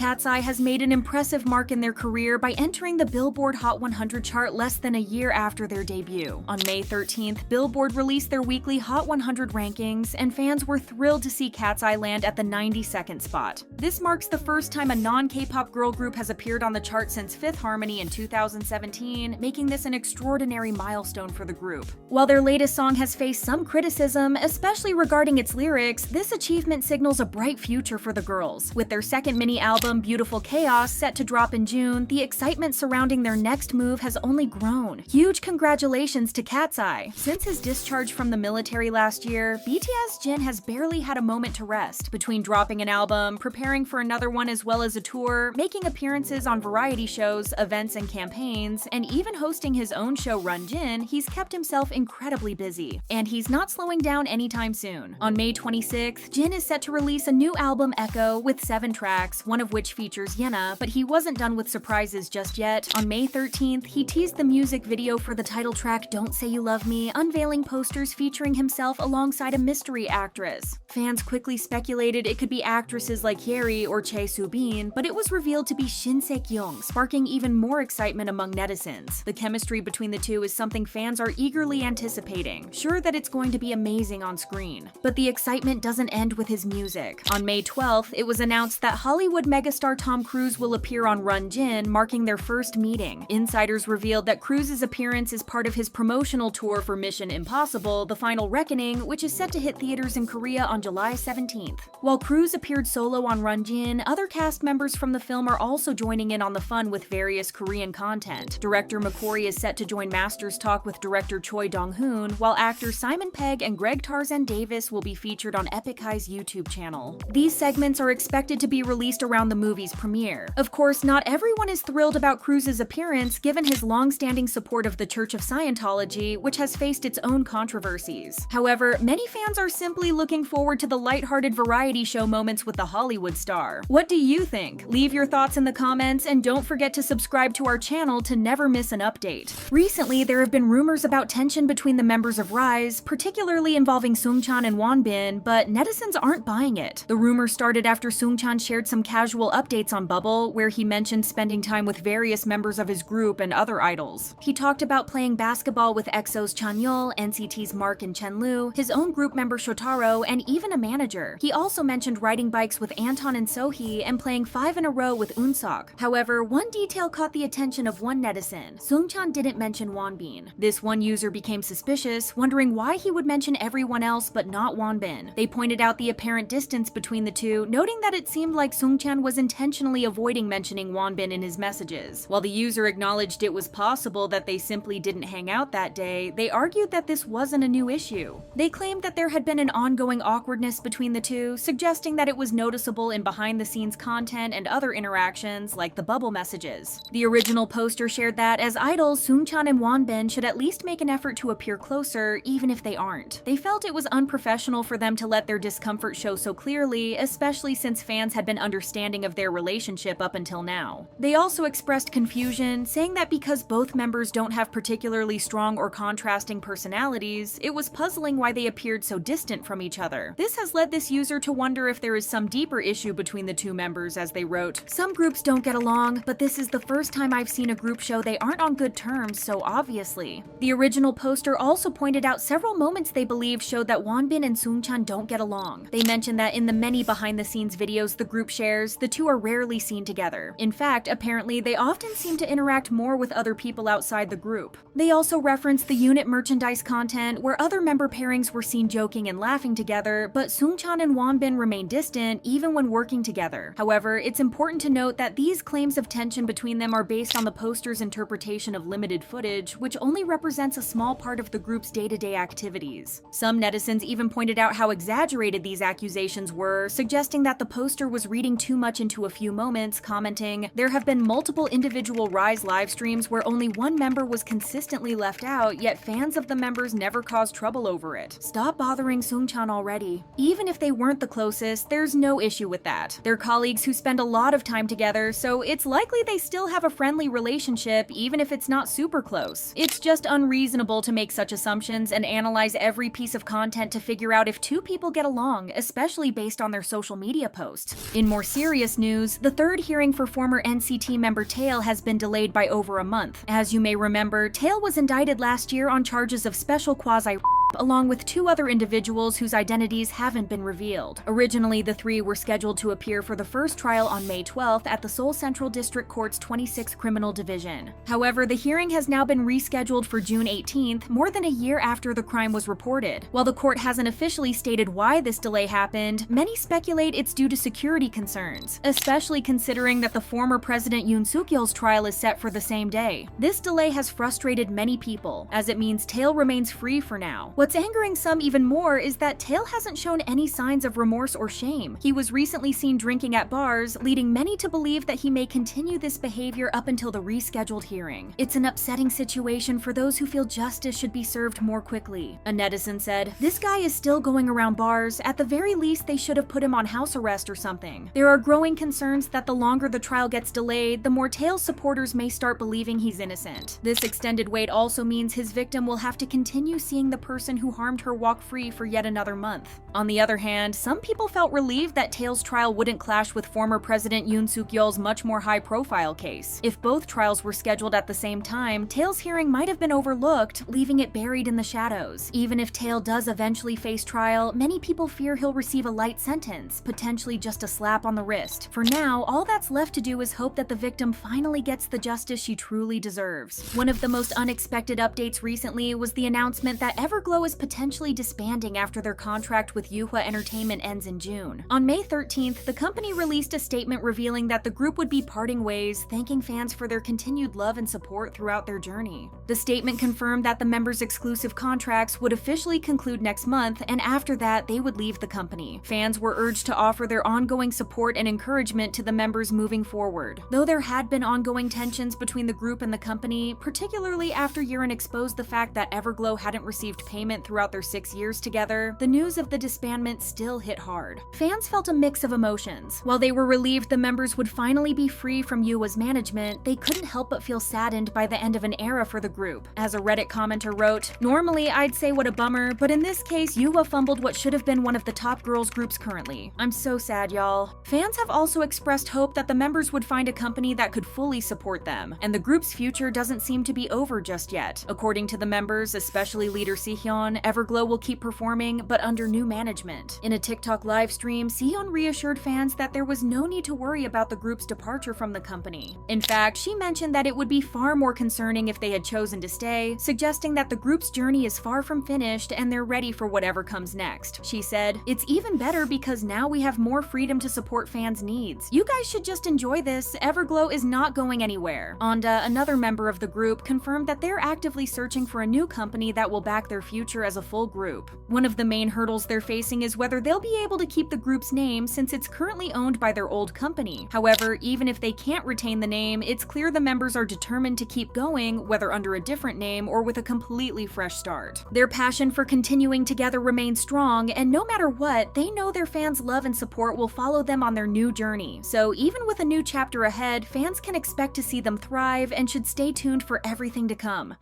Katseye has made an impressive mark in their career by entering the Billboard Hot 100 chart less than a year after their debut. On May 13th, Billboard released their weekly Hot 100 rankings, and fans were thrilled to see Katseye land at the 92nd spot. This marks the first time a non-K-pop girl group has appeared on the chart since Fifth Harmony in 2017, making this an extraordinary milestone for the group. While their latest song has faced some criticism, especially regarding its lyrics, this achievement signals a bright future for the girls. With their second mini-album, Beautiful Chaos, set to drop in June, the excitement surrounding their next move has only grown. Huge congratulations to Katseye! Since his discharge from the military last year, BTS Jin has barely had a moment to rest. Between dropping an album, preparing for another one as well as a tour, making appearances on variety shows, events and campaigns, and even hosting his own show Run Jin, he's kept himself incredibly busy. And he's not slowing down anytime soon. On May 26th, Jin is set to release a new album, Echo, with 7 tracks, one of which features Yena, but he wasn't done with surprises just yet. On May 13th, he teased the music video for the title track Don't Say You Love Me, unveiling posters featuring himself alongside a mystery actress. Fans quickly speculated it could be actresses like Yiren or Chae Soo-bin, but it was revealed to be Shin Se-kyung, sparking even more excitement among netizens. The chemistry between the two is something fans are eagerly anticipating, sure that it's going to be amazing on screen. But the excitement doesn't end with his music. On May 12th, it was announced that Hollywood megastar Tom Cruise will appear on Run Jin, marking their first meeting. Insiders revealed that Cruise's appearance is part of his promotional tour for Mission Impossible: The Final Reckoning, which is set to hit theaters in Korea on July 17th. While Cruise appeared solo on Run Jin, other cast members from the film are also joining in on the fun with various Korean content. Director McQuarrie is set to join Masters Talk with director Choi Dong-hoon, while actors Simon Pegg and Greg Tarzan Davis will be featured on Epic High's YouTube channel. These segments are expected to be released around the movie's premiere. Of course, not everyone is thrilled about Cruise's appearance given his long-standing support of the Church of Scientology, which has faced its own controversies. However, many fans are simply looking forward to the lighthearted variety show moments with the Hollywood star. What do you think? Leave your thoughts in the comments, and don't forget to subscribe to our channel to never miss an update. Recently, there have been rumors about tension between the members of RIIZE, particularly involving Seungchan and Wonbin, but netizens aren't buying it. The rumor started after Seungchan shared some casual updates on Bubble, where he mentioned spending time with various members of his group and other idols. He talked about playing basketball with EXO's Chanyeol, NCT's Mark and Chenlu, his own group member Shotaro, and even a manager. He also mentioned riding bikes with Anton and Sohee and playing 5 in a row with Eunseok. However, one detail caught the attention of one netizen. Seungchan didn't mention Wonbin. This one user became suspicious, wondering why he would mention everyone else but not Wonbin. They pointed out the apparent distance between the two, noting that it seemed like Seungchan was intentionally avoiding mentioning Wonbin in his messages. While the user acknowledged it was possible that they simply didn't hang out that day, they argued that this wasn't a new issue. They claimed that there had been an ongoing awkwardness between the two, suggesting that it was noticeable in behind-the-scenes content and other interactions, like the Bubble messages. The original poster shared that, as idols, Seungchan and Wonbin should at least make an effort to appear closer, even if they aren't. They felt it was unprofessional for them to let their discomfort show so clearly, especially since fans had been understanding of their relationship up until now. They also expressed confusion, saying that because both members don't have particularly strong or contrasting personalities, it was puzzling why they appeared so distant from each other. This has led this user to wonder if there is some deeper issue between the two members, as they wrote, "Some groups don't get along, but this is the first time I've seen a group show they aren't on good terms so obviously." The original poster also pointed out several moments they believe showed that Wonbin and Seungchan don't get along. They mentioned that in the many behind-the-scenes videos the group shares, the two are rarely seen together. In fact, apparently they often seem to interact more with other people outside the group. They also referenced the unit merchandise content, where other member pairings were seen joking and laughing together, but Seungchan and Wonbin remain distant even when working together. However, it's important to note that these claims of tension between them are based on the poster's interpretation of limited footage, which only represents a small part of the group's day-to-day activities. Some netizens even pointed out how exaggerated these accusations were, suggesting that the poster was reading too much into a few moments, commenting, "There have been multiple individual RIIZE live streams where only one member was consistently left out, yet fans of the members never caused trouble over it. Stop bothering Seungchan already." closely. Even if they weren't the closest, there's no issue with that. They're colleagues who spend a lot of time together, so it's likely they still have a friendly relationship even if it's not super close. It's just unreasonable to make such assumptions and analyze every piece of content to figure out if two people get along, especially based on their social media posts. In more serious news, the third hearing for former NCT member Taeil has been delayed by over a month. As you may remember, Taeil was indicted last year on charges of special quasi along with two other individuals whose identities haven't been revealed. Originally, the three were scheduled to appear for the first trial on May 12th at the Seoul Central District Court's 26th Criminal Division. However, the hearing has now been rescheduled for June 18th, more than a year after the crime was reported. While the court hasn't officially stated why this delay happened, many speculate it's due to security concerns, especially considering that the former President Yoon Suk-yeol's trial is set for the same day. This delay has frustrated many people, as it means Taeil remains free for now. What's angering some even more is that Taeil hasn't shown any signs of remorse or shame. He was recently seen drinking at bars, leading many to believe that he may continue this behavior up until the rescheduled hearing. It's an upsetting situation for those who feel justice should be served more quickly. A netizen said, "This guy is still going around bars. At the very least, they should have put him on house arrest or something." There are growing concerns that the longer the trial gets delayed, the more Taeil's supporters may start believing he's innocent. This extended wait also means his victim will have to continue seeing the person who harmed her walk free for yet another month. On the other hand, some people felt relieved that Taeil's trial wouldn't clash with former President Yoon Suk-yeol's much more high-profile case. If both trials were scheduled at the same time, Taeil's hearing might have been overlooked, leaving it buried in the shadows. Even if Taeil does eventually face trial, many people fear he'll receive a light sentence, potentially just a slap on the wrist. For now, all that's left to do is hope that the victim finally gets the justice she truly deserves. One of the most unexpected updates recently was the announcement that Everglow is potentially disbanding after their contract with Yuehua Entertainment ends in June. On May 13th, the company released a statement revealing that the group would be parting ways, thanking fans for their continued love and support throughout their journey. The statement confirmed that the members' exclusive contracts would officially conclude next month, and after that, they would leave the company. Fans were urged to offer their ongoing support and encouragement to the members moving forward. Though there had been ongoing tensions between the group and the company, particularly after Yiren exposed the fact that Everglow hadn't received payment throughout their 6 years together, the news of the disbandment still hit hard. Fans felt a mix of emotions. While they were relieved the members would finally be free from Yuehua's management, they couldn't help but feel saddened by the end of an era for the group. As a Reddit commenter wrote, "Normally I'd say what a bummer, but in this case Yuehua fumbled what should have been one of the top girls groups currently. I'm so sad, y'all." Fans have also expressed hope that the members would find a company that could fully support them, and the group's future doesn't seem to be over just yet. According to the members, especially leader Sihyeon, Everglow will keep performing, but under new management. In a TikTok livestream, Sihyeon reassured fans that there was no need to worry about the group's departure from the company. In fact, she mentioned that it would be far more concerning if they had chosen to stay, suggesting that the group's journey is far from finished and they're ready for whatever comes next. She said, "It's even better because now we have more freedom to support fans' needs. You guys should just enjoy this. Everglow is not going anywhere." Anda, another member of the group, confirmed that they're actively searching for a new company that will back their future as a full group. One of the main hurdles they're facing is whether they'll be able to keep the group's name since it's currently owned by their old company. However, even if they can't retain the name, it's clear the members are determined to keep going, whether under a different name or with a completely fresh start. Their passion for continuing together remains strong, and no matter what, they know their fans' love and support will follow them on their new journey. So even with a new chapter ahead, fans can expect to see them thrive and should stay tuned for everything to come.